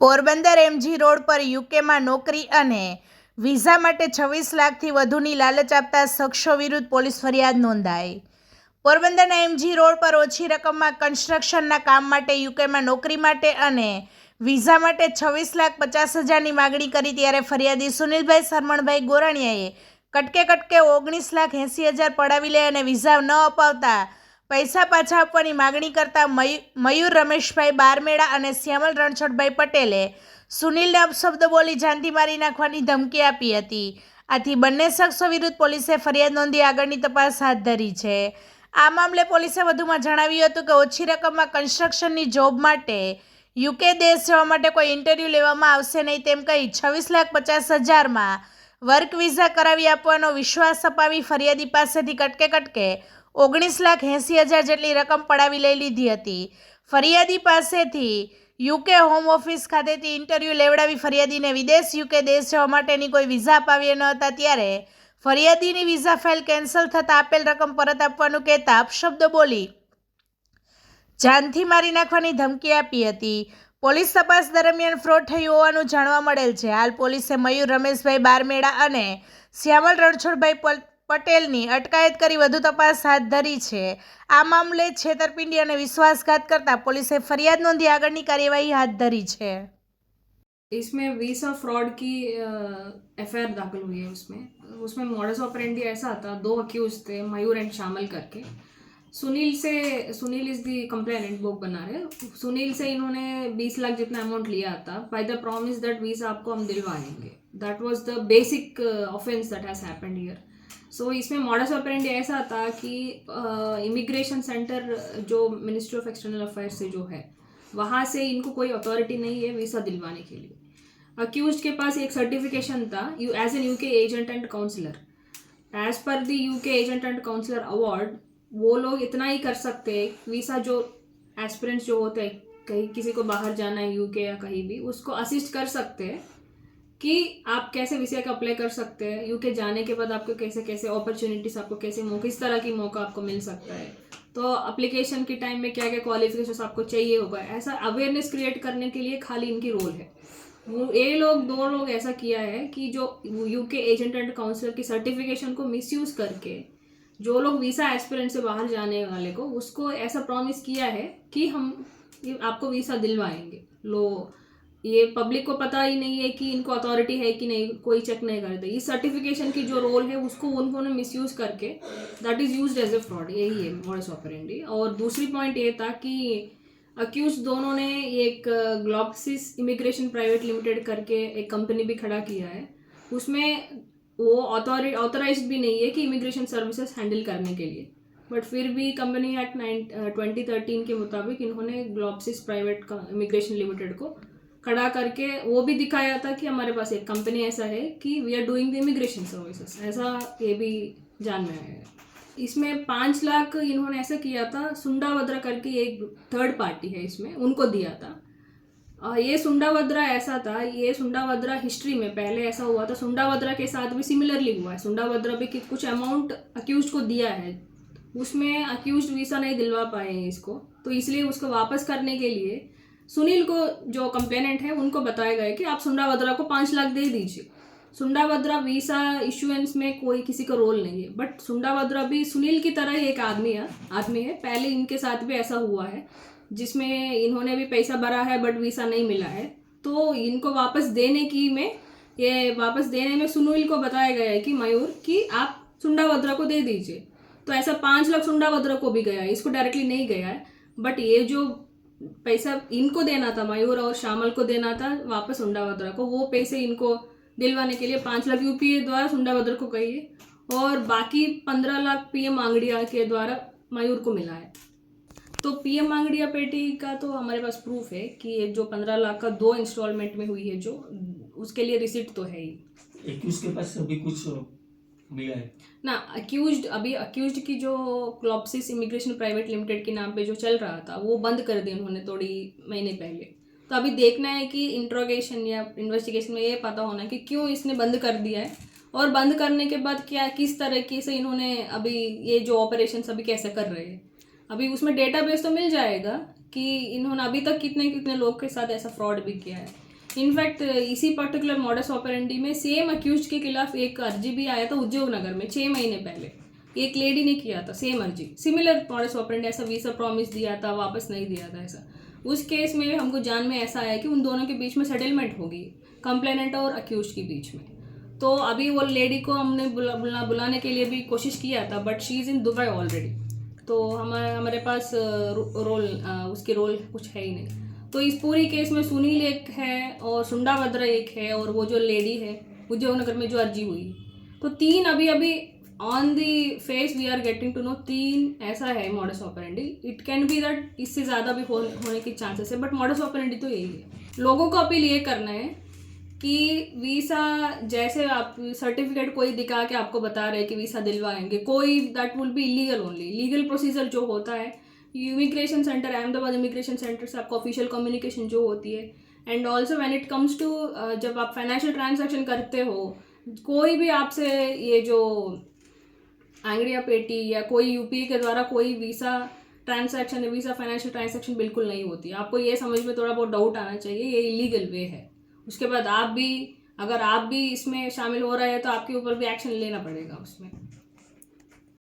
Porbandar MG road પર યુકેમાં નોકરી અને વિઝા માટે 26 લાખથી વધુની લાલચ આપતા શખ્સો વિરુદ્ધ પોલીસ ફરિયાદ નોંધાઈ। પોરબંદરના એમજી રોડ પર ઓછી રકમમાં કન્સ્ટ્રક્શનના કામ માટે યુકેમાં નોકરી માટે અને વિઝા માટે 26,50,000ની માગણી કરી ત્યારે ફરિયાદી સુનિલભાઈ સરમણભાઈ ગોરાણીયાએ કટકે 19,80,000 પડાવી લઈ અને વિઝા ન અપાવતા પૈસા પાછા આપવાની માગણી કરતા મયુર રમેશભાઈ બારમેડા અને શ્યામલ રણછોડભાઈ પટેલે સુનિલને અપશબ્દ બોલી જાનથી મારી નાખવાની ધમકી આપી હતી। આથી બંને શખ્સો વિરુદ્ધ પોલીસે ફરિયાદ નોંધી આગળની તપાસ હાથ ધરી છે। આ મામલે પોલીસે વધુમાં જણાવ્યું હતું કે ઓછી રકમમાં કન્સ્ટ્રક્શનની જોબ માટે યુકે દેશ જવા માટે કોઈ ઇન્ટરવ્યૂ લેવામાં આવશે નહીં તેમ કહી 26,50,000માં વર્ક વિઝા કરાવી આપવાનો વિશ્વાસ અપાવી ફરિયાદી પાસેથી કટકે 19,80,000 જેટલી રકમ પડાવી લઈ લીધી હતી। ફરિયાદી પાસેથી યુકે હોમ ઓફિસ ખાતેથી ઇન્ટરવ્યૂ લેવડાવી ફરિયાદીને વિદેશ યુકે દેશ જવા માટેની કોઈ વિઝા અપાવ્યા ન હતા ત્યારે ફરિયાદીની વિઝા ફાઇલ કેન્સલ થતાં આપેલ રકમ પરત આપવાનું કહેતા અપશબ્દ બોલી જાનથી મારી નાખવાની ધમકી આપી હતી। પોલીસ તપાસ દરમિયાન ફ્રોડ થયું હોવાનું જાણવા મળેલ છે। હાલ પોલીસે મયુર રમેશભાઈ બારમેડા અને શ્યામલ રણછોડભાઈ પટેલની અટકાયત કરી વધુ તપાસ હાથ ધરી છે। આ મામલે છેતરપિંડી અને વિશ્વાસઘાત કરતા પોલીસે ફરિયાદ નોંધી આગળની કાર્યવાહી હાથ ધરી છે। इसमें वीसा फ्रॉड की एफआईआर दाखिल हुई है। उसमें मॉडस ऑपरेंडी ऐसा था, दो अक्यूज थे मयूर एंड शामल करके। Sunil is the complainant book बना रहे। सुनील से इन्होंने 20 लाख जितना अमाउंट लिया था by the promise that visa आपको हम दिलवाएंगे। That was the basic offence that has happened here. So इसमें मॉडस ऑपरेंडी ऐसा था कि इमिग्रेशन सेंटर जो मिनिस्ट्री ऑफ एक्सटर्नल अफेयर्स से जो है वहाँ से इनको कोई अथॉरिटी नहीं है वीसा दिलवाने के लिए। अक्यूज के पास एक सर्टिफिकेशन था as an UK agent and counsellor. As per the UK agent and counsellor award वो लोग इतना ही कर सकते हैं, वीसा जो एस्पिरेंट्स जो होते हैं कहीं किसी को बाहर जाना है यूके या कहीं भी, उसको असिस्ट कर सकते हैं कि आप कैसे वीसा का अप्लाई कर सकते हैं, यूके जाने के बाद आपको कैसे कैसे अपॉर्चुनिटीज, आपको कैसे किस तरह की मौका आपको मिल सकता है, तो एप्लीकेशन के टाइम में क्या क्या क्वालिफिकेशन आपको चाहिए होगा, ऐसा अवेयरनेस क्रिएट करने के लिए खाली इनकी रोल है। ये लोग दो लोग ऐसा किया है कि जो यूके एजेंट एंड काउंसलर की सर्टिफिकेशन को मिसयूज करके जो लोग वीसा एस्पिरेंट से बाहर जाने वाले को उसको ऐसा प्रॉमिस किया है कि हम आपको वीसा दिलवाएंगे। लो, ये पब्लिक को पता ही नहीं है कि इनको अथॉरिटी है कि नहीं, कोई चेक नहीं करते। इस सर्टिफिकेशन की जो रोल है उसको उन्होंने मिसयूज करके that is used as a fraud. यही है मॉडस ऑपरेंडी। और दूसरी पॉइंट ये था कि अक्यूज दोनों ने एक ग्लोबसिस इमिग्रेशन प्राइवेट लिमिटेड करके एक कंपनी भी खड़ा किया है। उसमें वो ऑथराइज्ड भी नहीं है कि इमिग्रेशन सर्विसेज हैंडल करने के लिए, बट फिर भी कंपनी एक्ट 2013 के मुताबिक इन्होंने ग्लोबसिस प्राइवेट इमिग्रेशन लिमिटेड को खड़ा करके वो भी दिखाया था कि हमारे पास एक कंपनी ऐसा है कि we are doing the immigration services, ऐसा ये भी जान में आया है। इसमें 5 लाख इन्होंने ऐसा किया था, सुंडावद्रा करके एक थर्ड पार्टी है इसमें, उनको दिया था। ये सुंडावद्रा ऐसा था, ये सुंडावद्रा हिस्ट्री में पहले ऐसा हुआ था, सुंडावद्रा के साथ भी सिमिलरली हुआ है। सुंडावद्रा भी कुछ अमाउंट अक्यूज को दिया है, उसमें अक्यूज वीसा नहीं दिलवा पाए हैं इसको, तो इसलिए उसको वापस करने के लिए सुनील को जो कंप्लेनेंट है उनको बताया गया कि आप सुंडावद्रा को 5 लाख दे दीजिए। सुंडावद्रा वीसा इशुएंस में कोई किसी का रोल नहीं है, बट सुंडावद्रा भी सुनील की तरह ही एक आदमी है। पहले इनके साथ भी ऐसा हुआ है जिसमें इन्होंने भी पैसा भरा है बट वीसा नहीं मिला है, तो इनको वापस देने में सुनील को बताया गया है कि मयूर कि आप सुंडावद्रा को दे दीजिए। तो ऐसा 5 लाख सुंडावद्रा को भी गया है, इसको डायरेक्टली नहीं गया है, बट ये जो पैसा इनको देना था, मयूर और श्यामल को देना था वापस सुंडावद्रा को, वो पैसे इनको दिलवाने के लिए 5 लाख यूपीए द्वारा सुंडावद्रा को कहिए और बाकी 15 लाख पीएम आंगड़िया के द्वारा मयूर को मिला है। तो पीएम आंगड़िया पेटी का तो हमारे पास प्रूफ है कि ये जो 15 लाख का 2 इंस्टॉलमेंट में हुई है, जो उसके लिए रिसिप्ट तो है ही। उसके पास अभी कुछ मिला है ना। अक्यूज्ड की जो ग्लोबसिस इमिग्रेशन प्राइवेट लिमिटेड के नाम पे जो चल रहा था वो बंद कर दिया उन्होंने थोड़ी महीने पहले। तो अभी देखना है कि इंट्रोगेशन या इन्वेस्टिगेशन में ये पता होना है कि क्यों इसने बंद कर दिया है, और बंद करने के बाद किस तरीके से इन्होंने अभी ये जो ऑपरेशन अभी कैसे कर रहे हैं। अभी उसमें डेटाबेस तो मिल जाएगा कि इन्होंने अभी तक कितने लोग के साथ ऐसा फ्रॉड भी किया है। इनफैक्ट इसी पर्टिकुलर मॉडस ऑपरेंडी में सेम अक्यूज के खिलाफ एक अर्जी भी आया था उद्योग नगर में 6 महीने पहले। एक लेडी ने किया था सेम अर्जी, सिमिलर मॉडस ऑपरेंडी, ऐसा वीसा प्रॉमिस दिया था, वापस नहीं दिया था ऐसा। उस केस में हमको जान में ऐसा आया कि उन दोनों के बीच में सेटलमेंट होगी, कंप्लेनेंट और अक्यूज के बीच में। तो अभी वो लेडी को हमने बुलाने के लिए भी कोशिश किया था, but she is in Dubai already. तो हमारे पास उसके रोल कुछ है ही नहीं। तो इस पूरी केस में सुनील एक है और सुंडाभद्र एक है और वो जो लेडी है उद्योग नगर में जो अर्जी हुई, तो 3 अभी on the face we are getting to know 3 ऐसा है modus operandi. It can be that इससे ज़्यादा भी होने की चांसेस है, बट मॉडस ऑपरेंडी तो यही है। लोगों को अपील ये करना है कि वीसा जैसे आप सर्टिफिकेट कोई दिखा के आपको बता रहे कि वीसा दिलवाएंगे, कोई that will be illegal only. Legal procedure जो होता है immigration centre, Ahmedabad immigration centre से आपको ऑफिशियल कम्युनिकेशन जो होती है। And also when it comes to जब आप फाइनेंशियल ट्रांजैक्शन करते हो, कोई भी आपसे ये जो आंगड़िया पेटी या कोई यूपीए के द्वारा कोई visa transaction, visa financial transaction बिल्कुल नहीं होती है। आपको ये समझ में थोड़ा बहुत डाउट आना चाहिए, ये इलीगल वे है। उसके बाद अगर आप भी इसमें शामिल हो रहे हैं तो आपके ऊपर भी एक्शन लेना पड़ेगा उसमें।